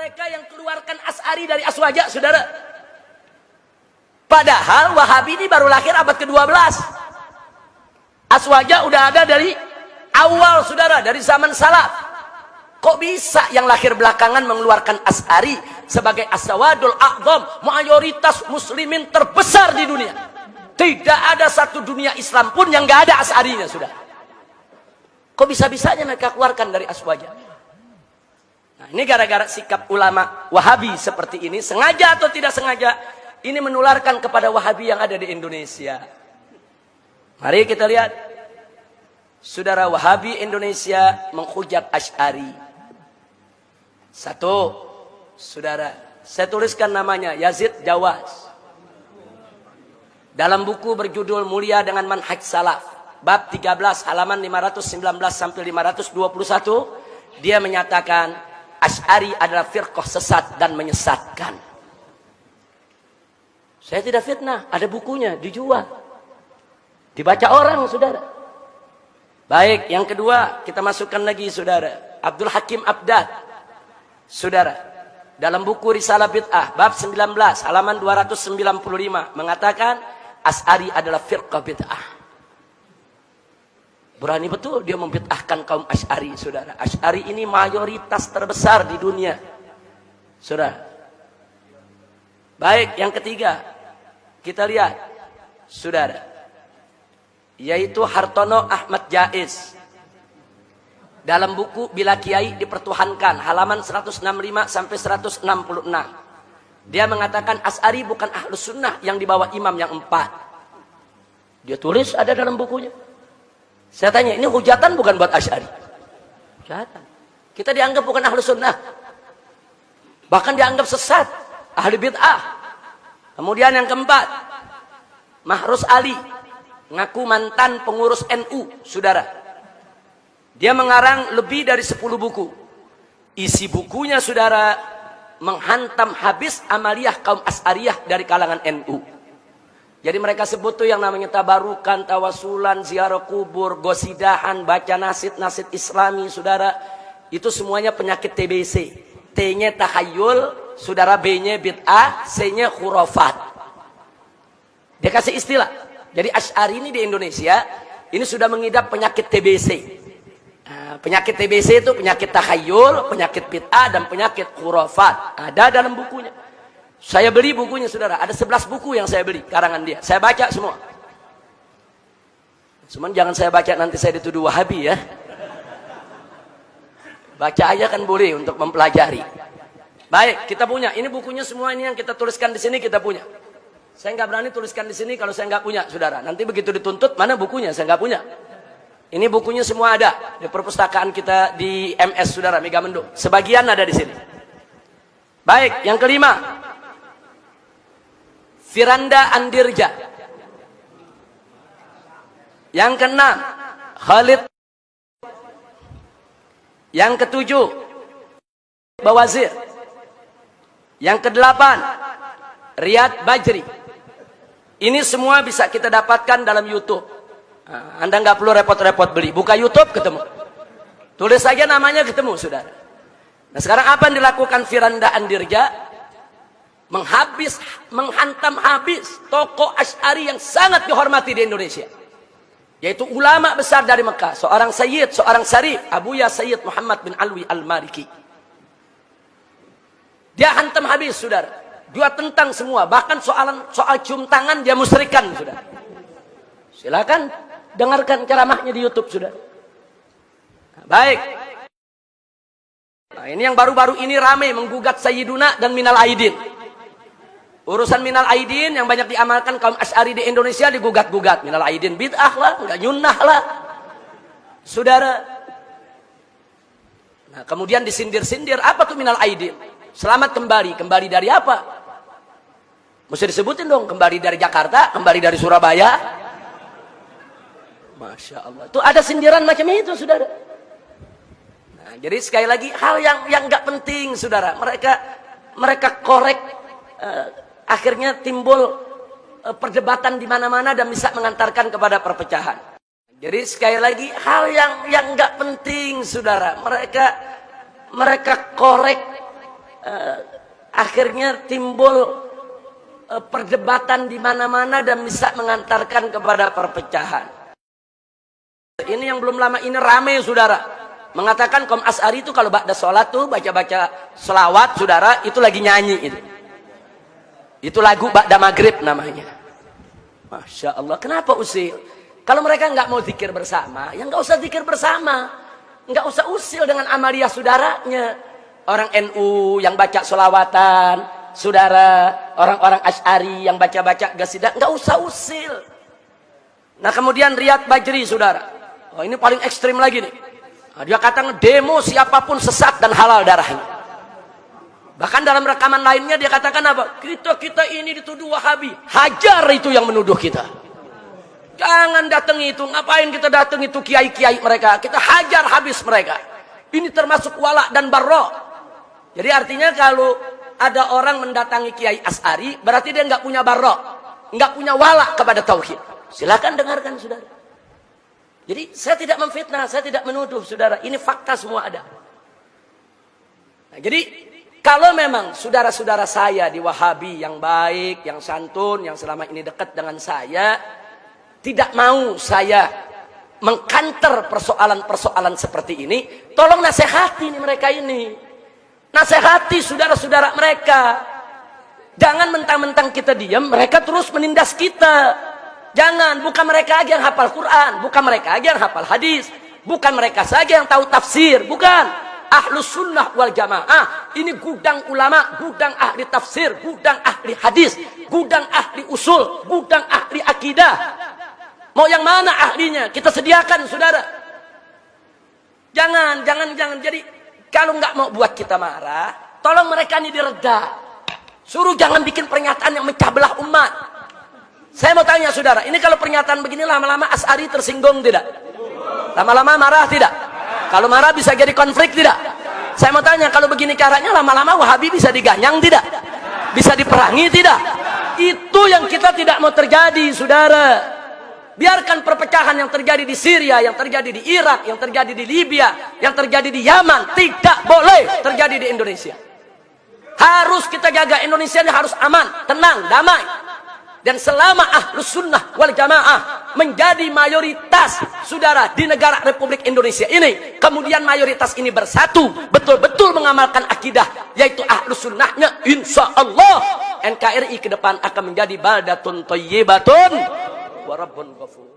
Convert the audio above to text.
mereka yang keluarkan Asy'ari dari Aswaja, saudara. Padahal Wahabi ini baru lahir abad ke-12. Aswaja udah ada dari awal, saudara, dari zaman salaf. Kok bisa yang lahir belakangan mengeluarkan Asy'ari sebagai as-sawadul a'zam, mayoritas muslimin terbesar di dunia? Tidak ada satu dunia Islam pun yang gak ada Asy'arinya, saudara. Kok bisa-bisanya mereka keluarkan dari Aswaja? Nah, ini gara-gara sikap ulama Wahabi seperti ini, sengaja atau tidak sengaja, ini menularkan kepada Wahabi yang ada di Indonesia. Mari kita lihat. Saudara, Wahabi Indonesia menghujat Asy'ari. Satu, saudara, saya tuliskan namanya Yazid Jawaz. Dalam buku berjudul Mulia dengan Manhaj Salaf, bab 13 halaman 519 sampai 521, dia menyatakan Asy'ari adalah firqah sesat dan menyesatkan. Saya tidak fitnah, ada bukunya, dijual, dibaca orang, saudara. Baik, yang kedua kita masukkan lagi, saudara, Abdul Hakim Abdad. Saudara, dalam buku Risalah Bid'ah bab 19 halaman 295 mengatakan Asy'ari adalah firqah bid'ah. Berani betul dia membid'ahkan kaum Asy'ari, saudara. Asy'ari ini mayoritas terbesar di dunia, saudara. Baik, yang ketiga kita lihat, saudara, yaitu Hartono Ahmad Jaiz. Dalam buku Bila Kiai Dipertuhankan halaman 165 sampai 166, dia mengatakan Asy'ari bukan ahlus sunnah yang dibawa imam yang 4. Dia tulis ada dalam bukunya. Saya tanya, ini hujatan bukan buat Asy'ari? Hujatan. Kita dianggap bukan ahlus sunnah, bahkan dianggap sesat, ahli bid'ah. Kemudian yang keempat, Mahrus Ali, ngaku mantan pengurus NU, saudara. Dia mengarang lebih dari 10 buku. Isi bukunya, saudara, menghantam habis amaliyah kaum Asy'ariyah dari kalangan NU. Jadi mereka sebut tuh yang namanya tabarukan, tawasulan, ziarah kubur, gosidahan, baca nasid-nasid Islami, saudara. Itu semuanya penyakit TBC. T-nya tahayul, saudara, B-nya bid'ah, C-nya khurafat. Dia kasih istilah. Jadi Asy'ari ini di Indonesia ini sudah mengidap penyakit TBC. Penyakit TBC itu penyakit takhayul, penyakit bid'ah, dan penyakit khurafat. Ada dalam bukunya. Saya beli bukunya, saudara. Ada 11 buku yang saya beli, karangan dia. Saya baca semua. Cuman jangan saya baca nanti saya dituduh Wahabi, ya. Baca aja kan boleh untuk mempelajari. Baik, kita punya. Ini bukunya semua, ini yang kita tuliskan di sini kita punya. Saya nggak berani tuliskan di sini kalau saya nggak punya, saudara. Nanti begitu dituntut, mana bukunya? Saya nggak punya. Ini bukunya semua ada di perpustakaan kita di MS, saudara, Megamendung. Sebagian ada di sini. Baik, yang kelima, Firanda Andirja. Yang keenam, Khalid. Yang ketujuh, Bawazir. Yang kedelapan, Riyad Bajri. Ini semua bisa kita dapatkan dalam YouTube. Anda nggak perlu repot-repot beli, buka YouTube ketemu, tulis saja namanya ketemu, saudara. Nah, sekarang apa yang dilakukan Firanda Andirja? Menghantam habis tokoh Asy'ari yang sangat dihormati di Indonesia, yaitu ulama besar dari Mekah, seorang Sayyid, seorang Syarif, Abuya Sayyid Muhammad bin Alwi Al-Maliki. Dia hantam habis, saudara. Dia tentang semua, bahkan soal cium tangan dia musyrikan, saudara. Silakan dengarkan ceramahnya di YouTube, sudah. Nah, baik. Nah, ini yang baru-baru ini ramai menggugat Sayyiduna dan Minal Aidin. Urusan Minal Aidin yang banyak diamalkan kaum Asy'ari di Indonesia digugat-gugat. Minal Aidin bid'ah lah, enggak nyunnah lah, saudara. Nah, kemudian disindir-sindir, apa tuh Minal Aidin? Selamat kembali. Kembali dari apa? Mesti disebutin dong. Kembali dari Jakarta, kembali dari Surabaya. Masya Allah. Itu ada sindiran macam itu, saudara. Nah, jadi sekali lagi hal yang nggak penting, saudara. Mereka korek, akhirnya timbul perdebatan di mana-mana dan bisa mengantarkan kepada perpecahan. Jadi sekali lagi hal yang nggak penting, saudara. Mereka korek akhirnya timbul perdebatan di mana-mana dan bisa mengantarkan kepada perpecahan. Ini yang belum lama ini rame, saudara, mengatakan kaum Asy'ari itu kalau ba'da sholat tuh baca-baca selawat, saudara, itu lagi nyanyi itu lagu ba'da maghrib namanya. Masya Allah, kenapa usil? Kalau mereka nggak mau zikir bersama, ya nggak usah zikir bersama, nggak usah usil dengan amaliyah saudaranya. Orang NU yang baca selawatan, saudara, orang-orang Asy'ari yang baca-baca gasidah, nggak usah usil. Nah kemudian Riyad Bajri, saudara, oh, ini paling ekstrim lagi nih. Nah, dia katakan demo siapapun sesat dan halal darahnya. Bahkan dalam rekaman lainnya dia katakan apa? Kita ini dituduh Wahabi. Hajar itu yang menuduh kita. Jangan datangi itu. Ngapain kita datangi itu kiai-kiai mereka? Kita hajar habis mereka. Ini termasuk wala dan barra. Jadi artinya kalau ada orang mendatangi Kiai Asy'ari, berarti dia nggak punya barra, nggak punya wala kepada tauhid. Silakan dengarkan, saudara. Jadi saya tidak memfitnah, saya tidak menuduh, saudara. Ini fakta semua ada. Nah, jadi kalau memang saudara-saudara saya di Wahabi yang baik, yang santun, yang selama ini dekat dengan saya, tidak mau saya mengkanter persoalan-persoalan seperti ini, tolong nasihati nih mereka ini. Nasihati saudara-saudara mereka. Jangan mentang-mentang kita diam, mereka terus menindas kita. Jangan, bukan mereka aja yang hafal Quran, bukan mereka aja yang hafal hadis, bukan mereka saja yang tahu tafsir, bukan. Ahlus sunnah wal jamaah, ini gudang ulama, gudang ahli tafsir, gudang ahli hadis, gudang ahli usul, gudang ahli akidah. Mau yang mana ahlinya? Kita sediakan, saudara. Jangan. Jadi kalau nggak mau buat kita marah, tolong mereka ini direda. Suruh jangan bikin pernyataan yang mecah belah umat. Saya mau tanya, saudara, ini kalau pernyataan begini lama-lama Asy'ari tersinggung tidak? Lama-lama marah tidak? Kalau marah bisa jadi konflik tidak? Saya mau tanya, kalau begini caranya lama-lama Wahabi bisa diganyang tidak? Bisa diperangi tidak? Itu yang kita tidak mau terjadi, saudara. Biarkan perpecahan yang terjadi di Syria, yang terjadi di Irak, yang terjadi di Libya, yang terjadi di Yaman, tidak boleh terjadi di Indonesia. Harus kita jaga Indonesia ini harus aman, tenang, damai. Dan selama Ahlus Sunnah wal Jamaah menjadi mayoritas, saudara, di negara Republik Indonesia ini, kemudian mayoritas ini bersatu, betul-betul mengamalkan akidah, yaitu Ahlus Sunnahnya, insya Allah NKRI ke depan akan menjadi baldatun thayyibatun wa rabbun ghafur.